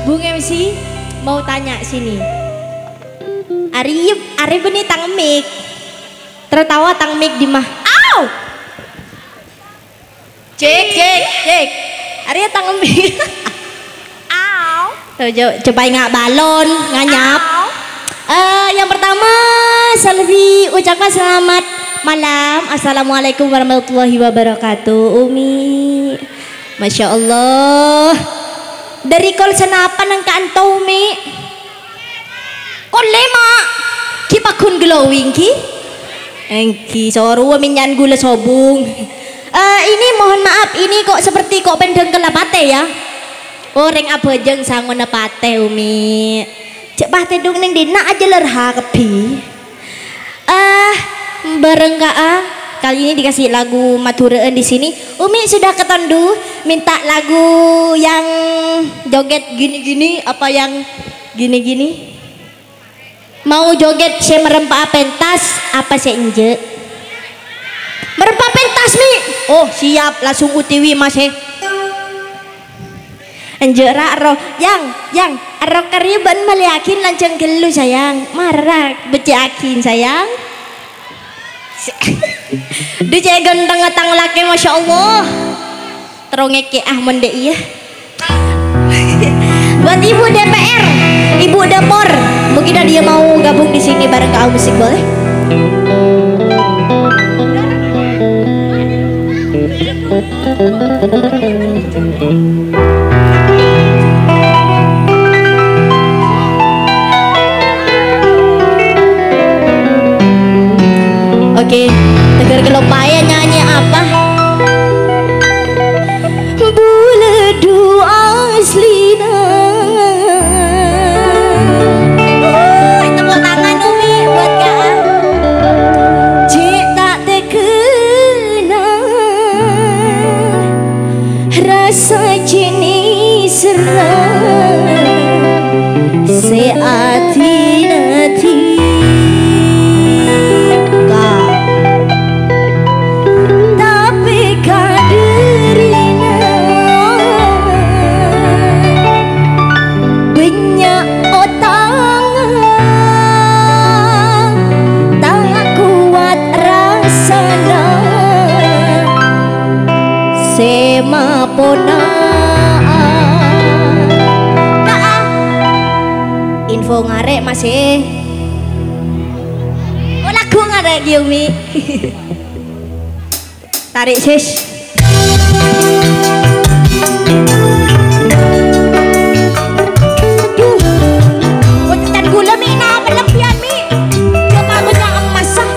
Bung MC mau tanya sini. Ari benih tang mic. Tertawa tang mic di mah. Au. Cek. Ari tang mic. Au. Coba nggak balon, nganyap. Yang pertama Selvi ucapkan selamat malam. Assalamualaikum warahmatullahi wabarakatuh. Umi, masya Allah. Dari kol senapan nang kantau mi. Kol lema. Kipakun glowing ki. Engki soru minyan gula sobung. Ini mohon maaf, ini kok seperti kok pendeng kelapate ya. Orang apa jeng sangon pate umi. Cek pate dong neng dina aja lerha kepi. Bareng kali ini dikasih lagu matureen di sini. Umi sudah ketondu minta lagu yang joget gini-gini apa yang gini-gini. Mau joget saya merempah pentas apa saya inje? Merempah pentas mi. Oh siap langsung utiwi mas he. Anjera roh yang roh kariban maliakin lanceng gelu sayang. Marak beciakin sayang. Dia ganteng ngetang laki masya Allah. Terongeke mende iya. Buat ibu DPR, ibu dapur, mungkin dia mau gabung di sini bareng Kak Musik boleh? Oke, tegar kelopaya nyanyi apa? Buledu aslina. Tepuk tangan Umi buat Kak. Cik tak terkena rasa jenis serang seati-nati. Info ngarek masih. Oh lagu ngarek Yumi. Tarik sis. Wetan gula mi na berlebihan mi. Coba banyak masak.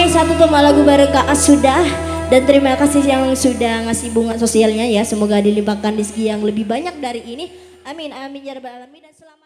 satu tema lagu Barokah sudah. Dan terima kasih yang sudah ngasih bunga sosialnya ya. Semoga dilimpahkan rezeki yang lebih banyak dari ini. Amin amin ya rabbal alamin dan selamat